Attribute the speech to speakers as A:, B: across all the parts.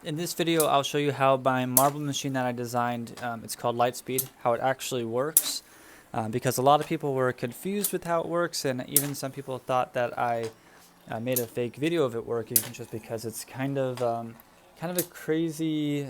A: In this video, I'll show you how my marble machine that I designed, it's called Lightspeed, how it actually works. Because a lot of people were confused with how it works, and even some people thought that I made a fake video of it working just because it's kind of a crazy.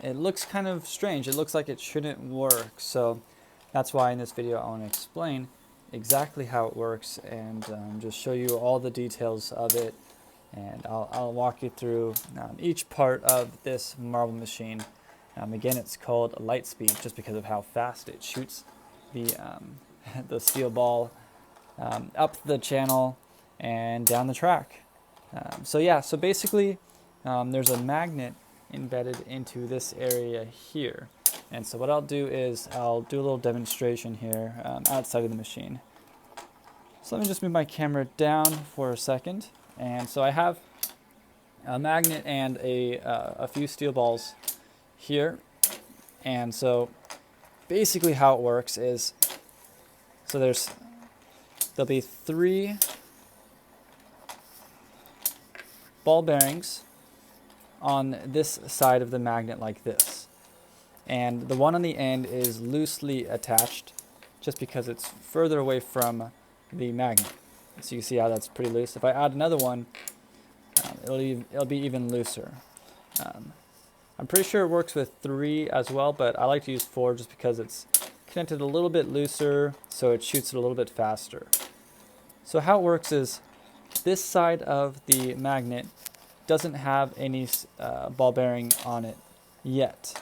A: It looks kind of strange. It looks like it shouldn't work. So that's why in this video I want to explain exactly how it works and just show you all the details of it. And I'll walk you through each part of this marble machine. Again, it's called Lightspeed just because of how fast it shoots the the steel ball up the channel and down the track. So basically there's a magnet embedded into this area here. And so what I'll do is I'll do a little demonstration here outside of the machine. So let me just move my camera down for a second. And so I have a magnet and a few steel balls here. And so basically how it works is, so there'll be 3 ball bearings on this side of the magnet like this. And the one on the end is loosely attached just because it's further away from the magnet. So you can see how that's pretty loose. If I add another one, it'll be even looser. I'm pretty sure it works with 3 as well, but I like to use 4 just because it's connected a little bit looser, so it shoots it a little bit faster. So how it works is this side of the magnet doesn't have any ball bearing on it yet.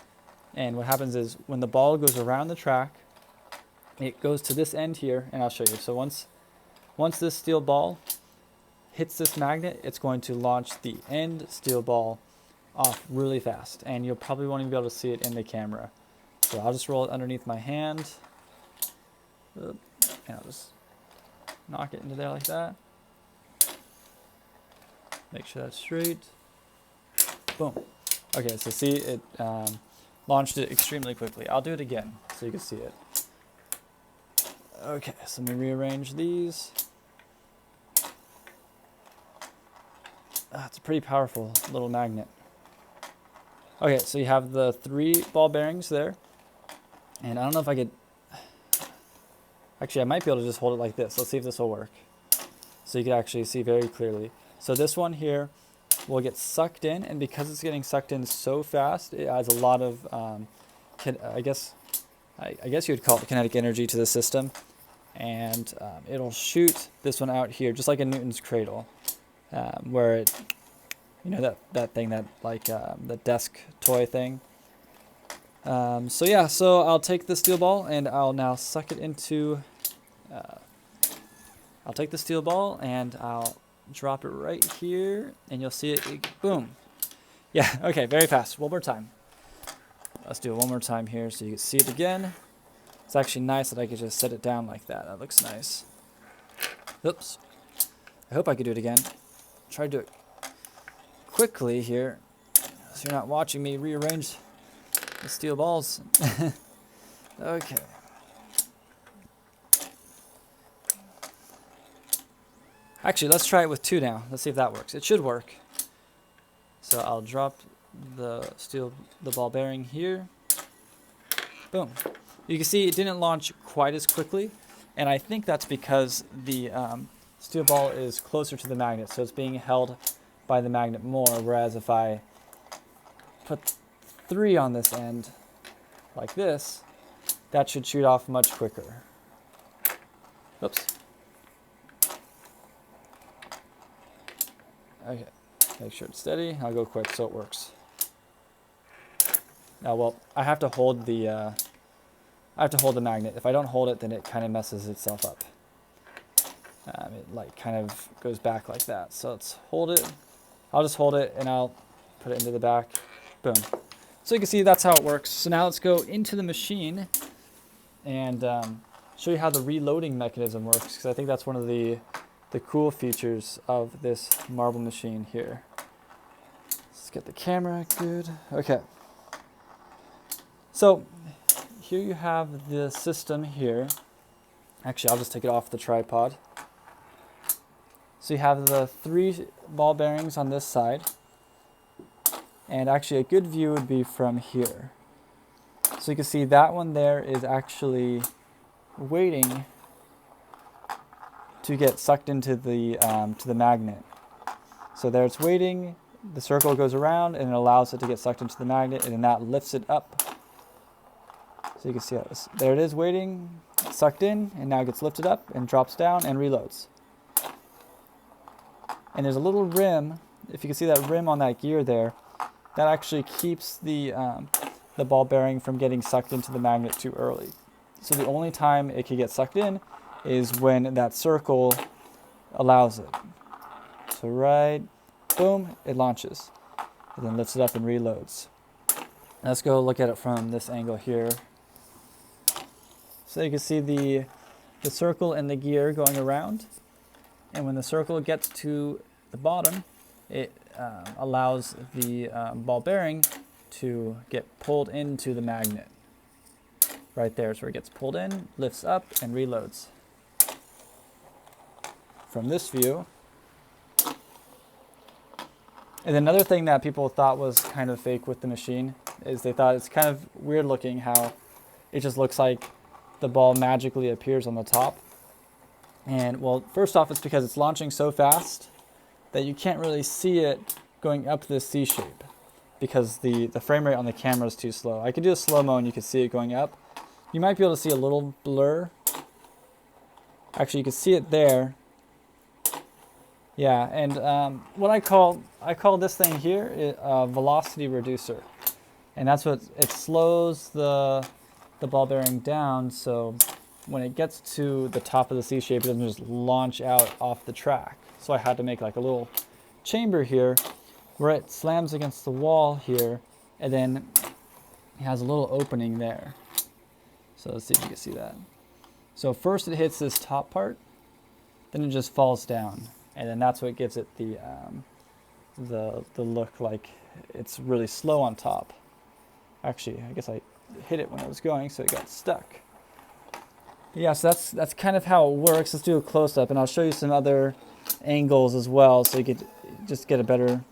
A: And what happens is when the ball goes around the track, it goes to this end here, and I'll show you. So once this steel ball hits this magnet, it's going to launch the end steel ball off really fast, and you'll probably won't even be able to see it in the camera. So I'll just roll it underneath my hand, and I'll just knock it into there like that. Make sure that's straight. Boom. Okay, so see, it launched it extremely quickly. I'll do it again so you can see it. Okay, so let me rearrange these. It's a pretty powerful little magnet. Okay, so you have the 3 ball bearings there. And I don't know if I could... Actually, I might be able to just hold it like this. Let's see if this will work. So you can actually see very clearly. So this one here will get sucked in, and because it's getting sucked in so fast, it adds a lot of, I guess you would call it kinetic energy to the system. And it'll shoot this one out here, just like a Newton's cradle. Where it, you know, that thing that like the desk toy thing. So yeah, so I'll take the steel ball and I'll now suck it into. I'll take the steel ball and I'll drop it right here, and you'll see it. Boom. Yeah. Okay. Very fast. One more time. Let's do it one more time here so you can see it again. It's actually nice that I could just set it down like that. That looks nice. Oops. I hope I could do it again. Try to do it quickly here so you're not watching me rearrange the steel balls. Okay. Actually, let's try it with 2 now. Let's see if that works. It should work. So I'll drop the ball bearing here. Boom. You can see it didn't launch quite as quickly, and I think that's because the steel ball is closer to the magnet, so it's being held by the magnet more, whereas if I put 3 on this end, like this, that should shoot off much quicker. Oops. Okay, make sure it's steady. I'll go quick so it works. Now, well, I have to hold the magnet. If I don't hold it, then it kind of messes itself up. It like kind of goes back like that. So let's hold it. I'll just hold it and I'll put it into the back. Boom. So you can see that's how it works. So now let's go into the machine and show you how the reloading mechanism works, because I think that's one of the cool features of this marble machine here. Let's get the camera good. Okay. So here you have the system here. Actually, I'll just take it off the tripod. So you have the 3 ball bearings on this side. And actually a good view would be from here. So you can see that one there is actually waiting to get sucked into the magnet. So there it's waiting, the circle goes around and it allows it to get sucked into the magnet, and then that lifts it up. So you can see how this, there it is waiting, sucked in, and now it gets lifted up and drops down and reloads. And there's a little rim, if you can see that rim on that gear there, that actually keeps the ball bearing from getting sucked into the magnet too early. So the only time it can get sucked in is when that circle allows it. So right, boom, it launches. And then lifts it up and reloads. Let's go look at it from this angle here. So you can see the circle and the gear going around. And when the circle gets to the bottom, it allows the ball bearing to get pulled into the magnet. Right there is where it gets pulled in, lifts up, and reloads. From this view. And another thing that people thought was kind of fake with the machine is they thought it's kind of weird looking how it just looks like the ball magically appears on the top. And well, first off, it's because it's launching so fast that you can't really see it going up this C shape because the frame rate on the camera is too slow. I could do a slow-mo and you could see it going up. You might be able to see a little blur. Actually, you can see it there. Yeah, and what I call this thing here a velocity reducer, and that's what it slows the ball bearing down. So when it gets to the top of the C shape, it doesn't just launch out off the track. So I had to make like a little chamber here where it slams against the wall here, and then it has a little opening there. So let's see if you can see that. So first it hits this top part, then it just falls down. And then that's what gives it the look like it's really slow on top. Actually, I guess I hit it when I was going, so it got stuck. Yeah, so that's kind of how it works. Let's do a close-up, and I'll show you some other angles as well, so you could just get a better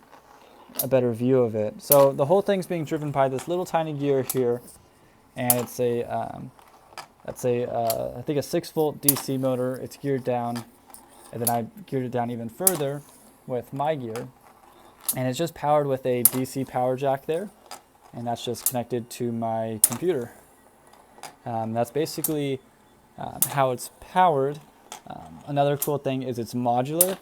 A: view of it. So the whole thing's being driven by this little tiny gear here, and it's I think a 6-volt DC motor. It's geared down. And then I geared it down even further with my gear. And it's just powered with a DC power jack there. And that's just connected to my computer. That's basically how it's powered. Another cool thing is it's modular.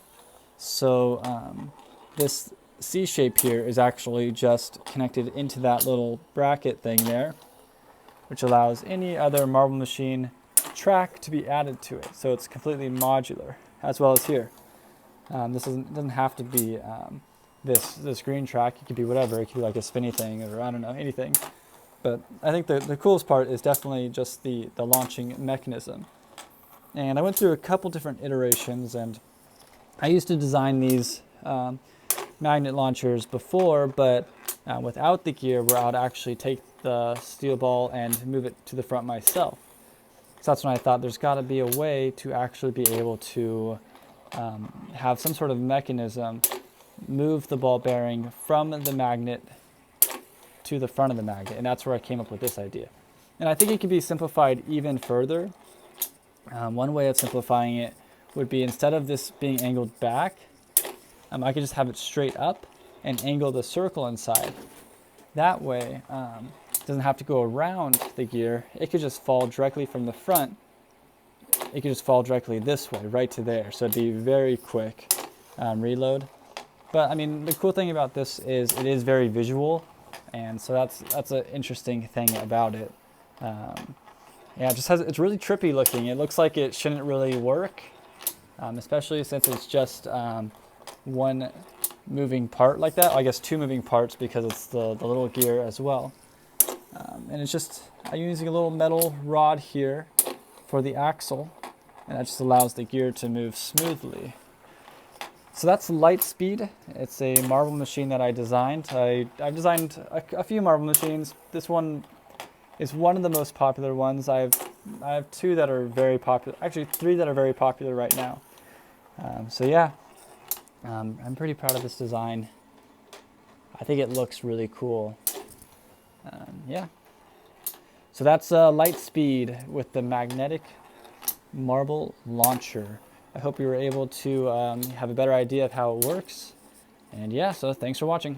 A: So this C shape here is actually just connected into that little bracket thing there, which allows any other marble machine track to be added to it. So it's completely modular. As well as here. This doesn't have to be this green track. It could be whatever. It could be like a spinny thing or I don't know, anything. But I think the coolest part is definitely just the launching mechanism. And I went through a couple different iterations, and I used to design these magnet launchers before, but without the gear where I would actually take the steel ball and move it to the front myself. So that's when I thought there's got to be a way to actually be able to have some sort of mechanism move the ball bearing from the magnet to the front of the magnet. And that's where I came up with this idea. And I think it can be simplified even further. One way of simplifying it would be instead of this being angled back, I could just have it straight up and angle the circle inside. That way, it doesn't have to go around the gear. It could just fall directly from the front. It could just fall directly this way, right to there. So it'd be very quick reload. But I mean, the cool thing about this is it is very visual, and so that's an interesting thing about it. Yeah, it's really trippy looking. It looks like it shouldn't really work, especially since it's just one moving part like that. I guess two moving parts because it's the little gear as well. And it's just, I'm using a little metal rod here for the axle, and that just allows the gear to move smoothly. So that's Lightspeed. It's a marble machine that I designed. I've designed a few marble machines. This one is one of the most popular ones. I have two that are very popular, actually three that are very popular right now. So yeah, I'm pretty proud of this design. I think it looks really cool. Yeah. So that's Lightspeed with the magnetic marble launcher. I hope you were able to have a better idea of how it works. And yeah, so thanks for watching.